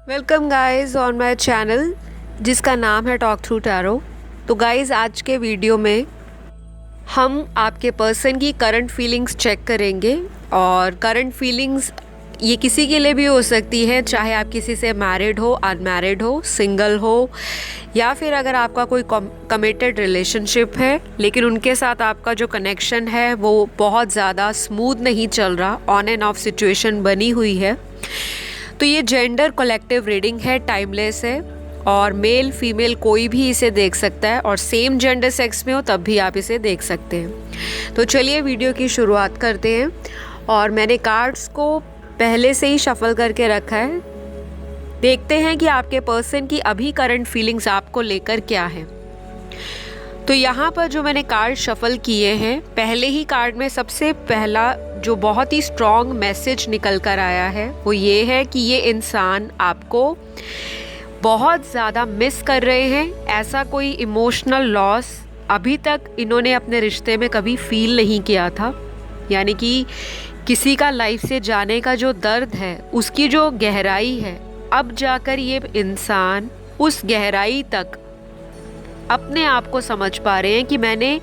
Welcome guys on my channel जिसका नाम है टॉक थ्रू टैरो। तो गाइस आज के वीडियो में हम आपके पर्सन की करंट फीलिंग्स चेक करेंगे। और करंट फीलिंग्स ये किसी के लिए भी हो सकती है, चाहे आप किसी से मैरिड हो, अनमैरिड हो, सिंगल हो, या फिर अगर आपका कोई कमिटेड रिलेशनशिप है लेकिन उनके साथ आपका जो कनेक्शन है वो बहुत ज़्यादा स्मूथ नहीं चल रहा, ऑन एंड ऑफ सिचुएशन बनी हुई है। तो ये जेंडर कलेक्टिव रीडिंग है, टाइमलेस है और मेल फीमेल कोई भी इसे देख सकता है और सेम जेंडर सेक्स में हो तब भी आप इसे देख सकते हैं। तो चलिए वीडियो की शुरुआत करते हैं। और मैंने कार्ड्स को पहले से ही शफल करके रखा है। देखते हैं कि आपके पर्सन की अभी करंट फीलिंग्स आपको लेकर क्या है। तो यहाँ पर जो मैंने कार्ड शफल किए हैं, पहले ही कार्ड में सबसे पहला जो बहुत ही स्ट्रॉन्ग मैसेज निकल कर आया है वो ये है कि ये इंसान आपको बहुत ज़्यादा मिस कर रहे हैं। ऐसा कोई इमोशनल लॉस अभी तक इन्होंने अपने रिश्ते में कभी फील नहीं किया था। यानी कि किसी का लाइफ से जाने का जो दर्द है, उसकी जो गहराई है, अब जाकर ये इंसान उस गहराई तक अपने आप को समझ पा रहे हैं कि मैंने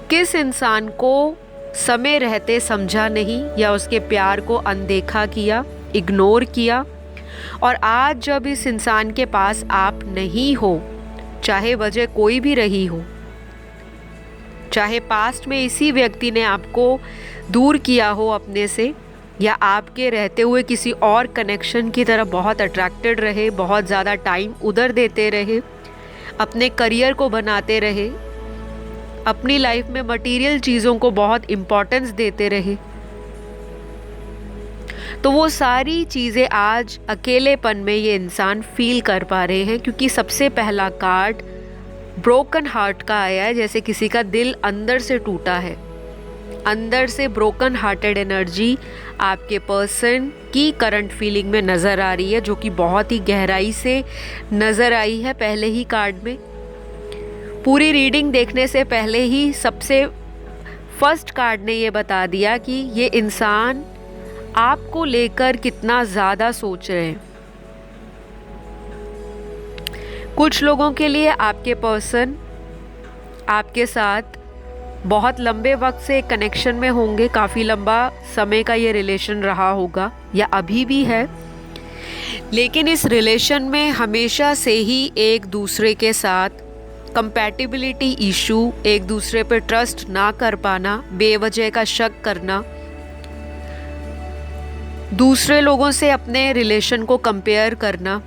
किस इंसान को समय रहते समझा नहीं या उसके प्यार को अनदेखा किया, इग्नोर किया। और आज जब इस इंसान के पास आप नहीं हो, चाहे वजह कोई भी रही हो, चाहे पास्ट में इसी व्यक्ति ने आपको दूर किया हो अपने से, या आपके रहते हुए किसी और कनेक्शन की तरफ बहुत अट्रैक्टेड रहे, बहुत ज़्यादा टाइम उधर देते रहे, अपने करियर को बनाते रहे, अपनी लाइफ में मटेरियल चीज़ों को बहुत इम्पोर्टेंस देते रहे, तो वो सारी चीज़ें आज अकेलेपन में ये इंसान फील कर पा रहे हैं। क्योंकि सबसे पहला कार्ड ब्रोकन हार्ट का आया है, जैसे किसी का दिल अंदर से टूटा है, अंदर से ब्रोकन हार्टेड एनर्जी आपके पर्सन की करंट फीलिंग में नज़र आ रही है, जो कि बहुत ही गहराई से नज़र आई है पहले ही कार्ड में। पूरी रीडिंग देखने से पहले ही सबसे फर्स्ट कार्ड ने ये बता दिया कि ये इंसान आपको लेकर कितना ज़्यादा सोच रहे हैं। कुछ लोगों के लिए आपके पर्सन आपके साथ बहुत लंबे वक्त से कनेक्शन में होंगे, काफ़ी लंबा समय का ये रिलेशन रहा होगा या अभी भी है, लेकिन इस रिलेशन में हमेशा से ही एक दूसरे के साथ कंपैटिबिलिटी इशू, एक दूसरे पर ट्रस्ट ना कर पाना, बेवजह का शक करना, दूसरे लोगों से अपने रिलेशन को कंपेयर करना।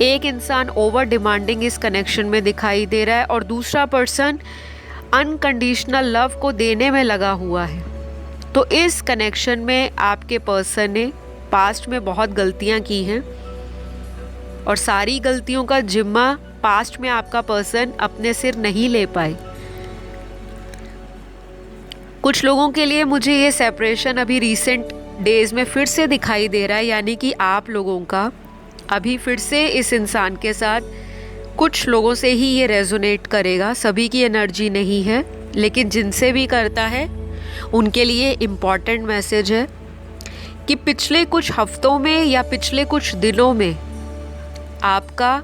एक इंसान ओवर डिमांडिंग इस कनेक्शन में दिखाई दे रहा है और दूसरा पर्सन अनकंडीशनल लव को देने में लगा हुआ है। तो इस कनेक्शन में आपके पर्सन ने पास्ट में बहुत गलतियां की हैं और सारी गलतियों का जिम्मा पास्ट में आपका पर्सन अपने सिर नहीं ले पाए। कुछ लोगों के लिए मुझे ये सेपरेशन अभी रीसेंट डेज में फिर से दिखाई दे रहा है, यानी कि आप लोगों का अभी फिर से इस इंसान के साथ कुछ लोगों से ही ये रेजोनेट करेगा। सभी की एनर्जी नहीं है, लेकिन जिनसे भी करता है उनके लिए इम्पॉर्टेंट मैसेज है कि पिछले कुछ हफ्तों में या पिछले कुछ दिनों में आपका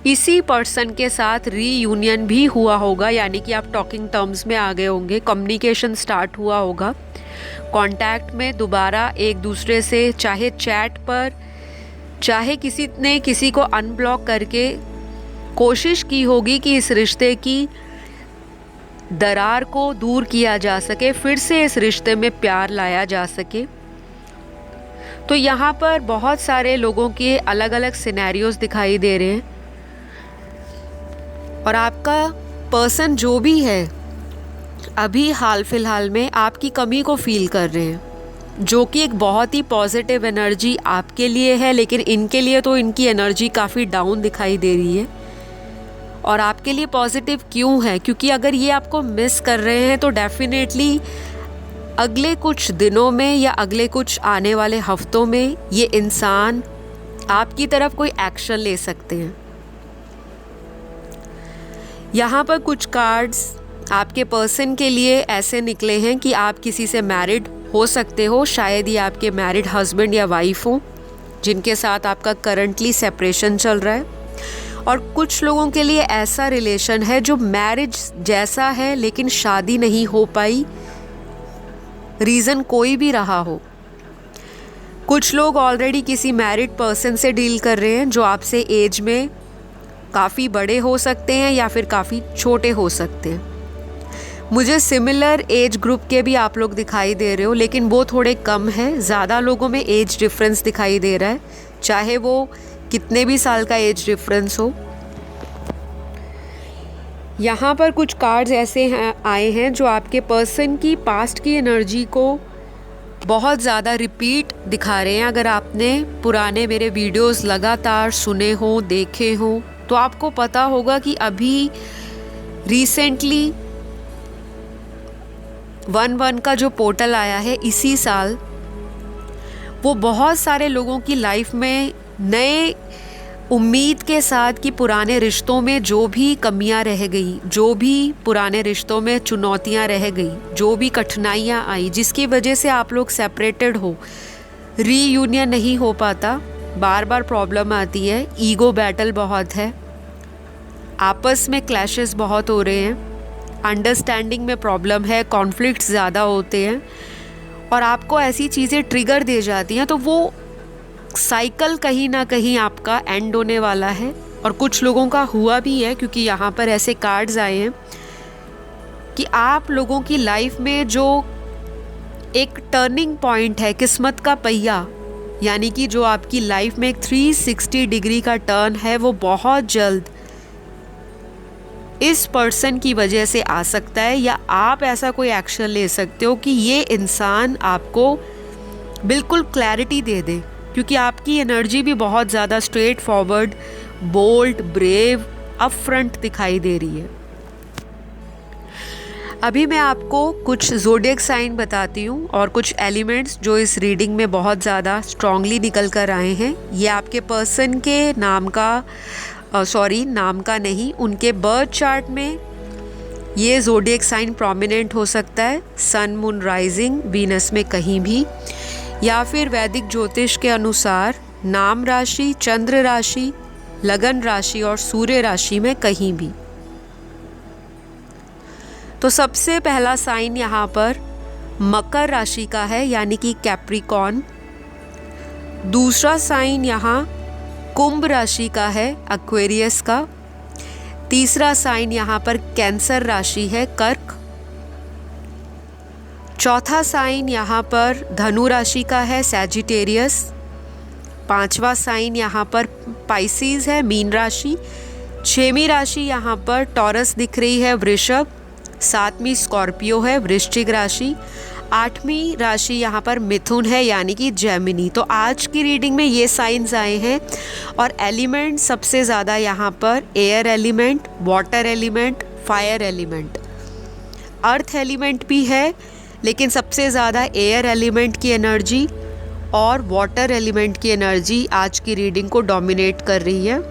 इसी पर्सन के साथ रीयूनियन भी हुआ होगा, यानी कि आप टॉकिंग टर्म्स में आ गए होंगे, कम्युनिकेशन स्टार्ट हुआ होगा, कांटेक्ट में दोबारा एक दूसरे से, चाहे चैट पर, चाहे किसी ने किसी को अनब्लॉक करके कोशिश की होगी कि इस रिश्ते की दरार को दूर किया जा सके, फिर से इस रिश्ते में प्यार लाया जा सके। तो यहाँ पर बहुत सारे लोगों के अलग अलग सिनेरियोज दिखाई दे रहे हैं और आपका पर्सन जो भी है अभी हाल फिलहाल में आपकी कमी को फील कर रहे हैं, जो कि एक बहुत ही पॉजिटिव एनर्जी आपके लिए है, लेकिन इनके लिए तो इनकी एनर्जी काफ़ी डाउन दिखाई दे रही है। और आपके लिए पॉजिटिव क्यों है? क्योंकि अगर ये आपको मिस कर रहे हैं तो डेफिनेटली अगले कुछ दिनों में या अगले कुछ आने वाले हफ्तों में ये इंसान आपकी तरफ कोई एक्शन ले सकते हैं। यहाँ पर कुछ कार्ड्स आपके पर्सन के लिए ऐसे निकले हैं कि आप किसी से मैरिड हो सकते हो, शायद ये आपके मैरिड हस्बैंड या वाइफ हो, जिनके साथ आपका करंटली सेपरेशन चल रहा है, और कुछ लोगों के लिए ऐसा रिलेशन है जो मैरिज जैसा है लेकिन शादी नहीं हो पाई, रीज़न कोई भी रहा हो। कुछ लोग ऑलरेडी किसी मैरिड पर्सन से डील कर रहे हैं जो आपसे एज में काफ़ी बड़े हो सकते हैं या फिर काफ़ी छोटे हो सकते हैं। मुझे सिमिलर एज ग्रुप के भी आप लोग दिखाई दे रहे हो, लेकिन वो थोड़े कम है। ज़्यादा लोगों में एज डिफरेंस दिखाई दे रहा है, चाहे वो कितने भी साल का एज डिफरेंस हो। यहाँ पर कुछ कार्ड्स ऐसे आए हैं जो आपके पर्सन की पास्ट की एनर्जी को बहुत ज़्यादा रिपीट दिखा रहे हैं। अगर आपने पुराने मेरे वीडियोस लगातार सुने हो, देखे हो, तो आपको पता होगा कि अभी रिसेंटली 1/1 का जो पोर्टल आया है इसी साल, वो बहुत सारे लोगों की लाइफ में नए उम्मीद के साथ कि पुराने रिश्तों में जो भी कमियां रह गई, जो भी पुराने रिश्तों में चुनौतियां रह गई, जो भी कठिनाइयां आई जिसकी वजह से आप लोग सेपरेटेड हो, रीयूनियन नहीं हो पाता, बार बार प्रॉब्लम आती है, ईगो बैटल बहुत है, आपस में क्लैशेस बहुत हो रहे हैं, अंडरस्टैंडिंग में प्रॉब्लम है, कॉन्फ्लिक्ट्स ज़्यादा होते हैं और आपको ऐसी चीज़ें ट्रिगर दे जाती हैं, तो वो साइकिल कहीं ना कहीं आपका एंड होने वाला है। और कुछ लोगों का हुआ भी है, क्योंकि यहाँ पर ऐसे कार्ड्स आए हैं कि आप लोगों की लाइफ में जो एक टर्निंग पॉइंट है, किस्मत का पहिया, यानी कि जो आपकी लाइफ में एक 360 डिग्री का टर्न है, वो बहुत जल्द इस पर्सन की वजह से आ सकता है, या आप ऐसा कोई एक्शन ले सकते हो कि ये इंसान आपको बिल्कुल क्लैरिटी दे दे, क्योंकि आपकी एनर्जी भी बहुत ज़्यादा straightforward, bold, brave, upfront दिखाई दे रही है। अभी मैं आपको कुछ ज़ोडिएक साइन बताती हूँ और कुछ एलिमेंट्स जो इस रीडिंग में बहुत ज़्यादा स्ट्रांगली निकल कर आए हैं। ये आपके पर्सन के नाम का नाम का नहीं, उनके बर्थ चार्ट में ये ज़ोडिएक साइन प्रोमिनेंट हो सकता है, सन, मून, राइजिंग, वीनस में कहीं भी, या फिर वैदिक ज्योतिष के अनुसार नाम राशि, चंद्र राशि, लगन राशि और सूर्य राशि में कहीं भी। तो सबसे पहला साइन यहाँ पर मकर राशि का है, यानी कि कैप्रिकॉर्न। दूसरा साइन यहाँ कुंभ राशि का है, एक्वेरियस का। तीसरा साइन यहाँ पर कैंसर राशि है, कर्क। चौथा साइन यहाँ पर धनु राशि का है, सैजिटेरियस। पांचवा साइन यहाँ पर पाइसिस है, मीन राशि। छठवीं राशि यहाँ पर टॉरस दिख रही है, वृषभ। सातवीं स्कॉर्पियो है, वृश्चिक राशि। आठवीं राशि यहाँ पर मिथुन है, यानी कि जेमिनी। तो आज की रीडिंग में ये साइंस आए हैं और एलिमेंट सबसे ज़्यादा यहाँ पर air element, water element, fire element, earth element भी है, लेकिन सबसे ज़्यादा एयर एलिमेंट की एनर्जी और वाटर एलिमेंट की एनर्जी आज की रीडिंग को डोमिनेट कर रही है।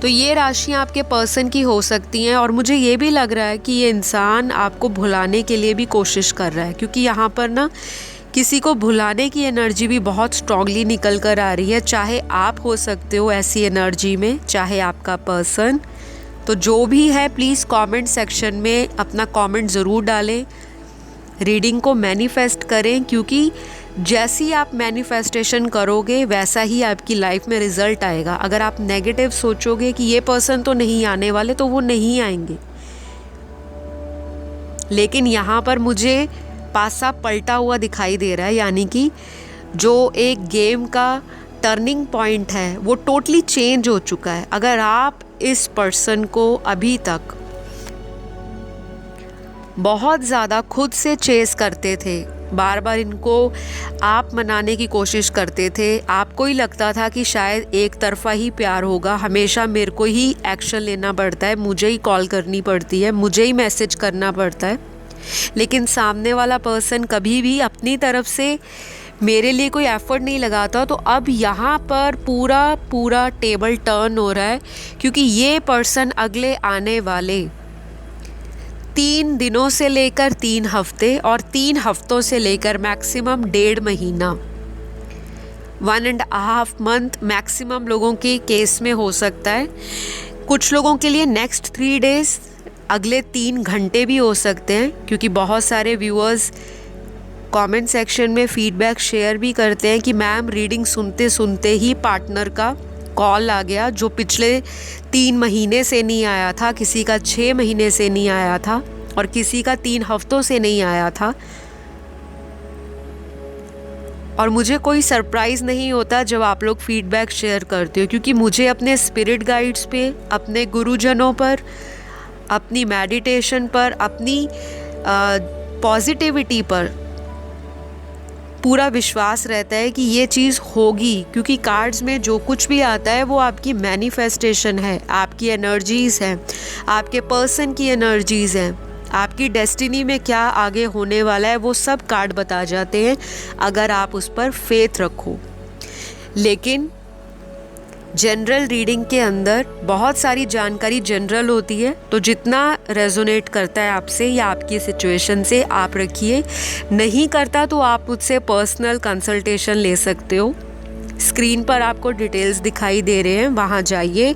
तो ये राशियाँ आपके पर्सन की हो सकती हैं, और मुझे ये भी लग रहा है कि ये इंसान आपको भुलाने के लिए भी कोशिश कर रहा है, क्योंकि यहाँ पर ना किसी को भुलाने की एनर्जी भी बहुत स्ट्रांगली निकल कर आ रही है। चाहे आप हो सकते हो ऐसी एनर्जी में, चाहे आपका पर्सन। तो जो भी है, प्लीज़ कमेंट सेक्शन में अपना कमेंट ज़रूर डालें, रीडिंग को मैनिफेस्ट करें, क्योंकि जैसी आप मैनिफेस्टेशन करोगे वैसा ही आपकी लाइफ में रिजल्ट आएगा। अगर आप नेगेटिव सोचोगे कि ये पर्सन तो नहीं आने वाले, तो वो नहीं आएंगे। लेकिन यहाँ पर मुझे पासा पलटा हुआ दिखाई दे रहा है, यानी कि जो एक गेम का टर्निंग पॉइंट है वो टोटली चेंज हो चुका है। अगर आप इस पर्सन को अभी तक बहुत ज़्यादा खुद से चेस करते थे, बार बार इनको आप मनाने की कोशिश करते थे, आपको ही लगता था कि शायद एक तरफा ही प्यार होगा, हमेशा मेरे को ही एक्शन लेना पड़ता है, मुझे ही कॉल करनी पड़ती है, मुझे ही मैसेज करना पड़ता है, लेकिन सामने वाला पर्सन कभी भी अपनी तरफ से मेरे लिए कोई एफर्ट नहीं लगाता। तो अब यहाँ पर पूरा टेबल टर्न हो रहा है, क्योंकि ये पर्सन अगले आने वाले 3 दिनों से लेकर 3 हफ्ते और 3 हफ्तों से लेकर मैक्सिमम 1.5 महीना 1.5 मंथ मैक्सिमम लोगों के केस में हो सकता है। कुछ लोगों के लिए नेक्स्ट 3 डेज, अगले 3 घंटे भी हो सकते हैं, क्योंकि बहुत सारे व्यूअर्स कमेंट सेक्शन में फीडबैक शेयर भी करते हैं कि मैम रीडिंग सुनते सुनते ही पार्टनर का कॉल आ गया, जो पिछले 3 महीने से नहीं आया था, किसी का 6 महीने से नहीं आया था और किसी का 3 हफ्तों से नहीं आया था। और मुझे कोई सरप्राइज़ नहीं होता जब आप लोग फीडबैक शेयर करते हो, क्योंकि मुझे अपने स्पिरिट गाइड्स पे, अपने गुरुजनों पर, अपनी मेडिटेशन पर, अपनी पॉजिटिविटी पर पूरा विश्वास रहता है कि ये चीज़ होगी, क्योंकि कार्ड्स में जो कुछ भी आता है वो आपकी मैनिफेस्टेशन है, आपकी एनर्जीज़ हैं, आपके पर्सन की एनर्जीज़ हैं, आपकी डेस्टिनी में क्या आगे होने वाला है वो सब कार्ड बता जाते हैं अगर आप उस पर फेथ रखो। लेकिन जनरल रीडिंग के अंदर बहुत सारी जानकारी जनरल होती है, तो जितना रेजोनेट करता है आपसे या आपकी सिचुएशन से आप रखिए, नहीं करता तो आप मुझसे पर्सनल कंसल्टेशन ले सकते हो। स्क्रीन पर आपको डिटेल्स दिखाई दे रहे हैं, वहाँ जाइए,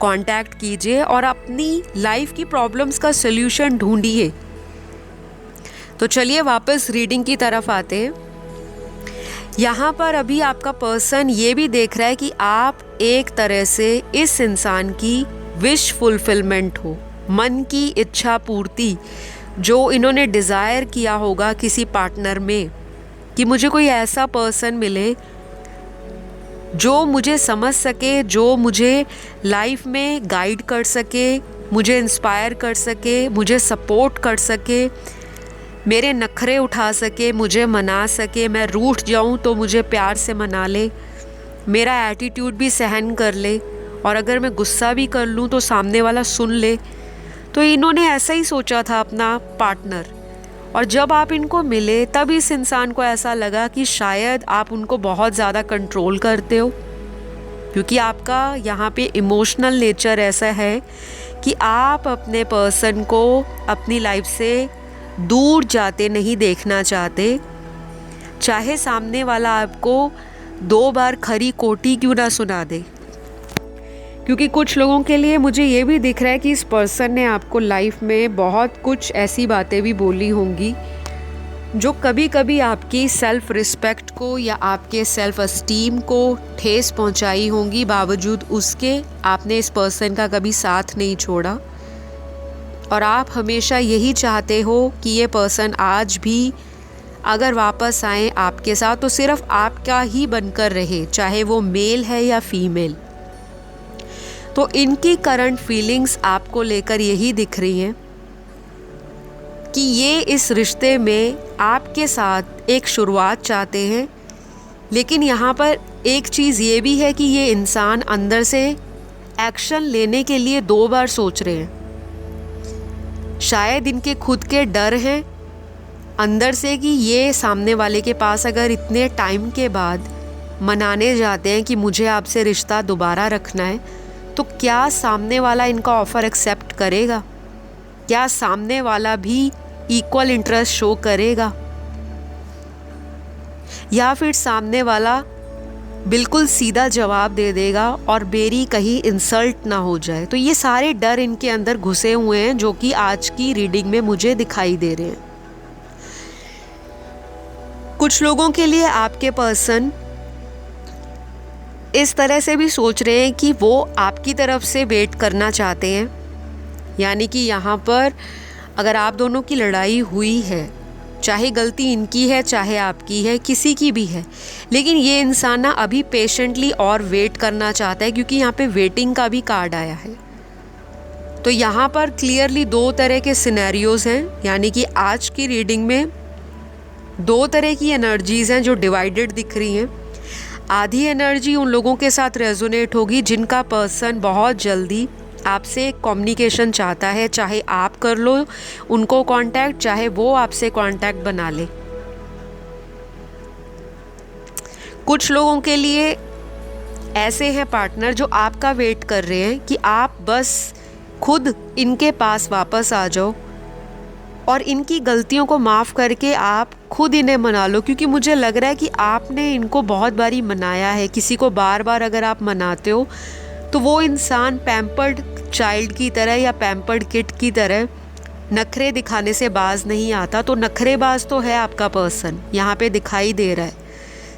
कांटेक्ट कीजिए और अपनी लाइफ की प्रॉब्लम्स का सल्यूशन ढूंढिए। तो चलिए वापस रीडिंग की तरफ आते हैं। यहाँ पर अभी आपका पर्सन ये भी देख रहा है कि आप एक तरह से इस इंसान की विश फुलफिलमेंट हो, मन की इच्छा पूर्ति, जो इन्होंने डिज़ायर किया होगा किसी पार्टनर में, कि मुझे कोई ऐसा पर्सन मिले जो मुझे समझ सके, जो मुझे लाइफ में गाइड कर सके, मुझे इंस्पायर कर सके, मुझे सपोर्ट कर सके, मेरे नखरे उठा सके, मुझे मना सके, मैं रूठ जाऊं तो मुझे प्यार से मना ले, मेरा एटीट्यूड भी सहन कर ले, और अगर मैं गुस्सा भी कर लूं तो सामने वाला सुन ले। तो इन्होंने ऐसा ही सोचा था अपना पार्टनर, और जब आप इनको मिले तब इस इंसान को ऐसा लगा कि शायद आप उनको बहुत ज़्यादा कंट्रोल करते हो, क्योंकि आपका यहाँ पे इमोशनल नेचर ऐसा है कि आप अपने पर्सन को अपनी लाइफ से दूर जाते नहीं देखना चाहते, चाहे सामने वाला आपको 2 बार खरी कोटी क्यों ना सुना दे। क्योंकि कुछ लोगों के लिए मुझे ये भी दिख रहा है कि इस पर्सन ने आपको लाइफ में बहुत कुछ ऐसी बातें भी बोली होंगी जो कभी कभी आपकी सेल्फ रिस्पेक्ट को या आपके सेल्फ एस्टीम को ठेस पहुंचाई होंगी, बावजूद उसके आपने इस पर्सन का कभी साथ नहीं छोड़ा। और आप हमेशा यही चाहते हो कि ये पर्सन आज भी अगर वापस आए आपके साथ तो सिर्फ आपका ही बनकर रहे, चाहे वो मेल है या फीमेल। तो इनकी करंट फीलिंग्स आपको लेकर यही दिख रही हैं कि ये इस रिश्ते में आपके साथ एक शुरुआत चाहते हैं, लेकिन यहाँ पर एक चीज़ ये भी है कि ये इंसान अंदर से एक्शन लेने के लिए 2 बार सोच रहे हैं। शायद इनके खुद के डर हैं अंदर से कि ये सामने वाले के पास अगर इतने टाइम के बाद मनाने जाते हैं कि मुझे आपसे रिश्ता दोबारा रखना है, तो क्या सामने वाला इनका ऑफ़र एक्सेप्ट करेगा? क्या सामने वाला भी इक्वल इंटरेस्ट शो करेगा, या फिर सामने वाला बिल्कुल सीधा जवाब दे देगा और मेरी कहीं इंसल्ट ना हो जाए? तो ये सारे डर इनके अंदर घुसे हुए हैं, जो कि आज की रीडिंग में मुझे दिखाई दे रहे हैं। कुछ लोगों के लिए आपके पर्सन इस तरह से भी सोच रहे हैं कि वो आपकी तरफ से वेट करना चाहते हैं, यानी कि यहाँ पर अगर आप दोनों की लड़ाई हुई है, चाहे गलती इनकी है चाहे आपकी है, किसी की भी है, लेकिन ये इंसान ना अभी पेशेंटली और वेट करना चाहता है, क्योंकि यहाँ पे वेटिंग का भी कार्ड आया है। तो यहाँ पर क्लियरली 2 तरह के सिनेरियोज़ हैं, यानी कि आज की रीडिंग में 2 तरह की एनर्जीज़ हैं जो डिवाइडेड दिख रही हैं। आधी एनर्जी उन लोगों के साथ रेजोनेट होगी जिनका पर्सन बहुत जल्दी आपसे कम्युनिकेशन चाहता है, चाहे आप कर लो उनको कांटेक्ट, चाहे वो आपसे कांटेक्ट बना ले। कुछ लोगों के लिए ऐसे हैं पार्टनर जो आपका वेट कर रहे हैं कि आप बस खुद इनके पास वापस आ जाओ और इनकी गलतियों को माफ़ करके आप खुद इन्हें मना लो, क्योंकि मुझे लग रहा है कि आपने इनको बहुत बारी मनाया है। किसी को बार बार अगर आप मनाते हो तो वो इंसान पैम्पर्ड चाइल्ड की तरह या पैम्पर्ड किड की तरह नखरे दिखाने से बाज नहीं आता। तो नखरेबाज तो है आपका पर्सन, यहाँ पे दिखाई दे रहा है,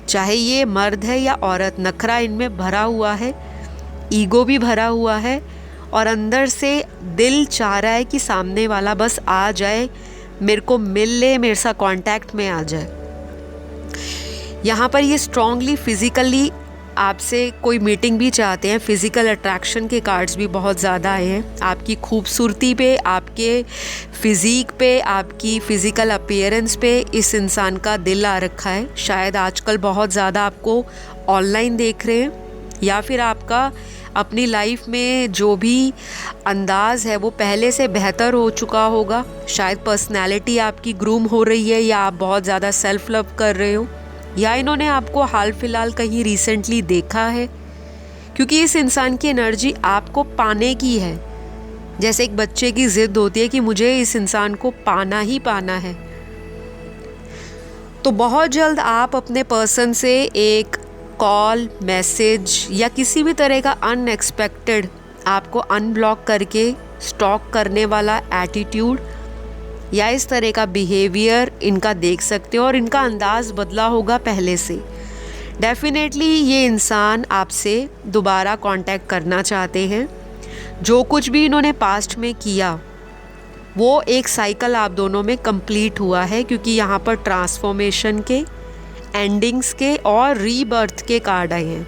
चाहे ये मर्द है या औरत, नखरा इनमें भरा हुआ है, ईगो भी भरा हुआ है, और अंदर से दिल चाह रहा है कि सामने वाला बस आ जाए, मेरे को मिल ले, मेरे साथ कांटेक्ट में आ जाए। यहाँ पर ये स्ट्रांगली फिज़िकली आपसे कोई मीटिंग भी चाहते हैं। फिज़िकल अट्रैक्शन के कार्ड्स भी बहुत ज़्यादा आए हैं। आपकी खूबसूरती पे, आपके फ़िज़ीक पे, आपकी फ़िज़िकल अपीयरेंस पे इस इंसान का दिल आ रखा है। शायद आजकल बहुत ज़्यादा आपको ऑनलाइन देख रहे हैं, या फिर आपका अपनी लाइफ में जो भी अंदाज़ है वो पहले से बेहतर हो चुका होगा। शायद पर्सनैलिटी आपकी ग्रूम हो रही है, या आप बहुत ज़्यादा सेल्फ लव कर रहे हो, या इन्होंने आपको हाल फिलहाल कहीं रिसेंटली देखा है, क्योंकि इस इंसान की एनर्जी आपको पाने की है। जैसे एक बच्चे की ज़िद होती है कि मुझे इस इंसान को पाना ही पाना है। तो बहुत जल्द आप अपने पर्सन से एक कॉल, मैसेज या किसी भी तरह का अनएक्सपेक्टेड आपको अनब्लॉक करके स्टॉक करने वाला एटीट्यूड या इस तरह का बिहेवियर इनका देख सकते हो, और इनका अंदाज़ बदला होगा पहले से। डेफिनेटली ये इंसान आपसे दोबारा कांटेक्ट करना चाहते हैं। जो कुछ भी इन्होंने पास्ट में किया वो एक साइकिल आप दोनों में कंप्लीट हुआ है, क्योंकि यहाँ पर ट्रांसफॉर्मेशन के, एंडिंग्स के और रीबर्थ के कार्ड आए हैं।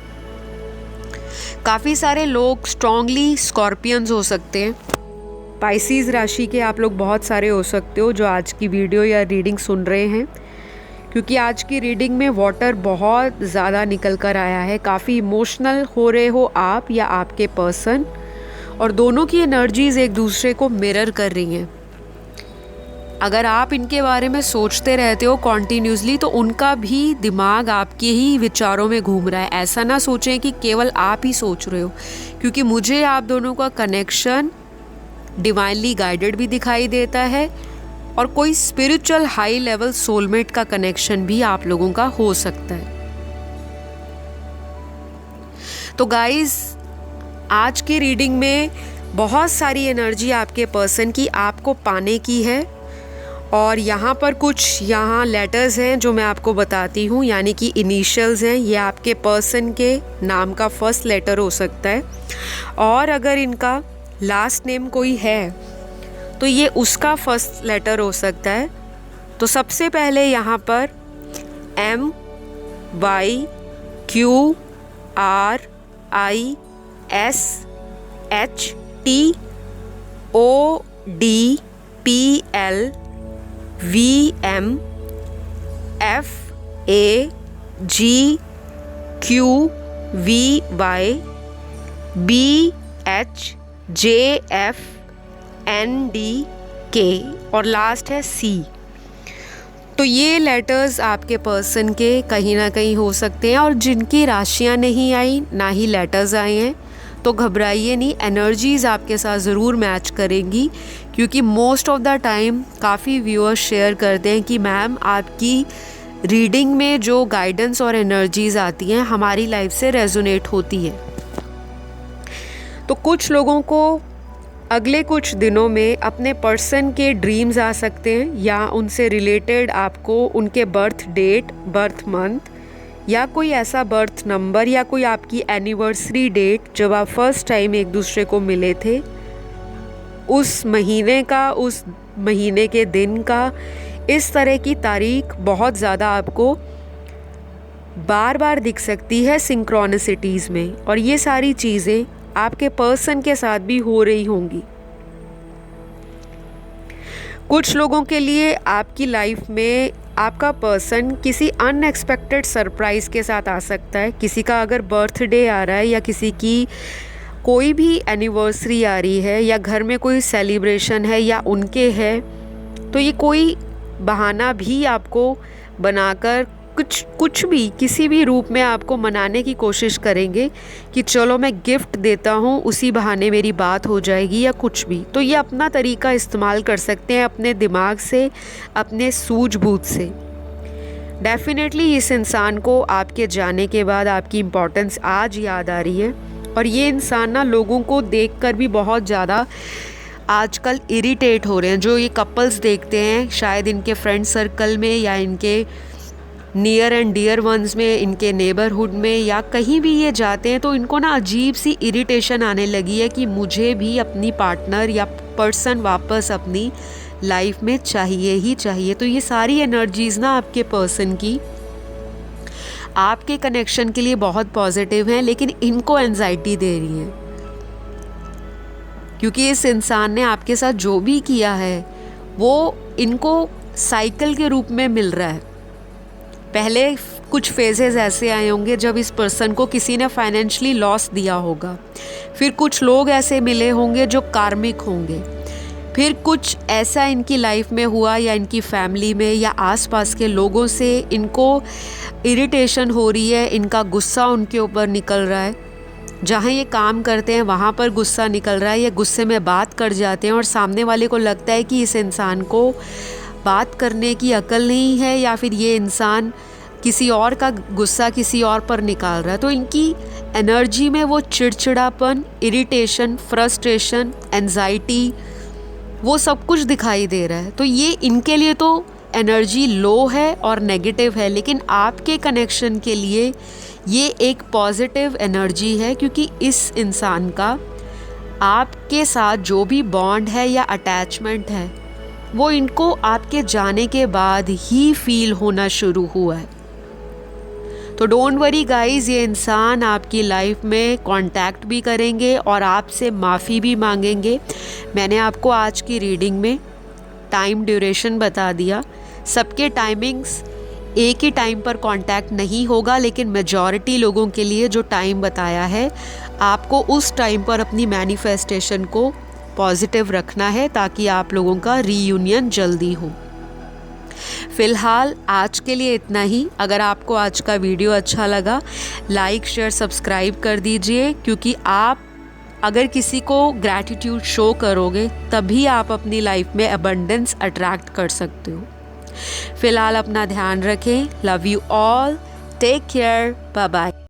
काफ़ी सारे लोग स्ट्रांगली स्कॉर्पियंस हो सकते हैं। पाइसीज़ राशि के आप लोग बहुत सारे हो सकते हो जो आज की वीडियो या रीडिंग सुन रहे हैं, क्योंकि आज की रीडिंग में वाटर बहुत ज़्यादा निकल कर आया है। काफ़ी इमोशनल हो रहे हो आप या आपके पर्सन, और दोनों की एनर्जीज़ एक दूसरे को मिरर कर रही हैं। अगर आप इनके बारे में सोचते रहते हो कॉन्टीन्यूसली, तो उनका भी दिमाग आपके ही विचारों में घूम रहा है। ऐसा ना सोचें कि केवल आप ही सोच रहे हो, क्योंकि मुझे आप दोनों का कनेक्शन डिवाइनली गाइडेड भी दिखाई देता है, और कोई स्पिरिचुअल हाई लेवल सोलमेट का कनेक्शन भी आप लोगों का हो सकता है। तो गाइज, आज की रीडिंग में बहुत सारी एनर्जी आपके पर्सन की आपको पाने की है, और यहाँ पर कुछ लेटर्स हैं जो मैं आपको बताती हूँ, यानी कि इनिशियल्स हैं। ये आपके पर्सन के नाम का फर्स्ट लेटर हो सकता है, और अगर इनका लास्ट नेम कोई है तो ये उसका फर्स्ट लेटर हो सकता है। तो सबसे पहले यहाँ पर MYQRISHTODPLVMFAGQVY और लास्ट है C। तो ये लेटर्स आपके पर्सन के कहीं ना कहीं हो सकते हैं, और जिनकी राशियां नहीं आई, ना ही लेटर्स आए हैं, तो घबराइए नहीं, एनर्जीज़ आपके साथ ज़रूर मैच करेंगी। क्योंकि मोस्ट ऑफ द टाइम काफ़ी व्यूअर्स शेयर करते हैं कि मैम आपकी रीडिंग में जो गाइडेंस और एनर्जीज़ आती हैं हमारी लाइफ से रेजोनेट होती है। तो कुछ लोगों को अगले कुछ दिनों में अपने पर्सन के ड्रीम्स आ सकते हैं, या उनसे रिलेटेड आपको उनके बर्थ डेट, बर्थ मंथ, या कोई ऐसा बर्थ नंबर, या कोई आपकी एनिवर्सरी डेट जब आप फर्स्ट टाइम एक दूसरे को मिले थे, उस महीने का, उस महीने के दिन का, इस तरह की तारीख बहुत ज़्यादा आपको बार बार दिख सकती है सिंक्रोनिसिटीज़ में, और ये सारी चीज़ें आपके पर्सन के साथ भी हो रही होंगी। कुछ लोगों के लिए आपकी लाइफ में आपका पर्सन किसी अनएक्सपेक्टेड सरप्राइज़ के साथ आ सकता है। किसी का अगर बर्थडे आ रहा है, या किसी की कोई भी एनिवर्सरी आ रही है, या घर में कोई सेलिब्रेशन है या उनके है, तो ये कोई बहाना भी आपको बनाकर कुछ भी किसी भी रूप में आपको मनाने की कोशिश करेंगे कि चलो मैं गिफ्ट देता हूँ, उसी बहाने मेरी बात हो जाएगी या कुछ भी। तो ये अपना तरीका इस्तेमाल कर सकते हैं अपने दिमाग से, अपने सूझबूझ से। डेफिनेटली इस इंसान को आपके जाने के बाद आपकी इम्पोर्टेंस आज याद आ रही है। और ये इंसान ना लोगों को देखकर भी बहुत ज़्यादा आजकल इरिटेट हो रहे हैं। जो ये कपल्स देखते हैं शायद इनके फ्रेंड सर्कल में या इनके नियर एंड डियर वंस में, इनके नेबरहुड में या कहीं भी ये जाते हैं तो इनको ना अजीब सी इरिटेशन आने लगी है कि मुझे भी अपनी पार्टनर या पर्सन वापस अपनी लाइफ में चाहिए ही चाहिए। तो ये सारी एनर्जीज़ ना आपके पर्सन की आपके कनेक्शन के लिए बहुत पॉजिटिव हैं, लेकिन इनको एंजाइटी दे रही है क्योंकि इस इंसान ने आपके साथ जो भी किया है वो इनको साइकिल के रूप में मिल रहा है। पहले कुछ फेजेस ऐसे आए होंगे जब इस पर्सन को किसी ने फाइनेंशियली लॉस दिया होगा, फिर कुछ लोग ऐसे मिले होंगे जो कार्मिक होंगे, फिर कुछ ऐसा इनकी लाइफ में हुआ या इनकी फैमिली में या आसपास के लोगों से इनको इरिटेशन हो रही है, इनका गुस्सा उनके ऊपर निकल रहा है। जहाँ ये काम करते हैं वहाँ पर गुस्सा निकल रहा है, ये गुस्से में बात कर जाते हैं और सामने वाले को लगता है कि इस इंसान को बात करने की अकल नहीं है या फिर ये इंसान किसी और का गुस्सा किसी और पर निकाल रहा है। तो इनकी एनर्जी में वो चिड़चिड़ापन, इरिटेशन, फ्रस्ट्रेशन, एंजाइटी, वो सब कुछ दिखाई दे रहा है। तो ये इनके लिए तो एनर्जी लो है और नेगेटिव है, लेकिन आपके कनेक्शन के लिए ये एक पॉजिटिव एनर्जी है क्योंकि इस इंसान का आपके साथ जो भी बॉन्ड है या अटैचमेंट है वो इनको आपके जाने के बाद ही फील होना शुरू हुआ है। तो डोंट वरी गाइस, ये इंसान आपकी लाइफ में कांटेक्ट भी करेंगे और आपसे माफ़ी भी मांगेंगे। मैंने आपको आज की रीडिंग में टाइम ड्यूरेशन बता दिया। सबके टाइमिंग्स एक ही टाइम पर कांटेक्ट नहीं होगा, लेकिन मेजॉरिटी लोगों के लिए जो टाइम बताया है आपको उस टाइम पर अपनी मैनिफेस्टेशन को पॉजिटिव रखना है ताकि आप लोगों का रीयूनियन जल्दी हो। फ़िलहाल आज के लिए इतना ही। अगर आपको आज का वीडियो अच्छा लगा लाइक शेयर सब्सक्राइब कर दीजिए, क्योंकि आप अगर किसी को ग्रैटिट्यूड शो करोगे तभी आप अपनी लाइफ में अबंडेंस अट्रैक्ट कर सकते हो। फ़िलहाल अपना ध्यान रखें। Love you all, take care, bye bye.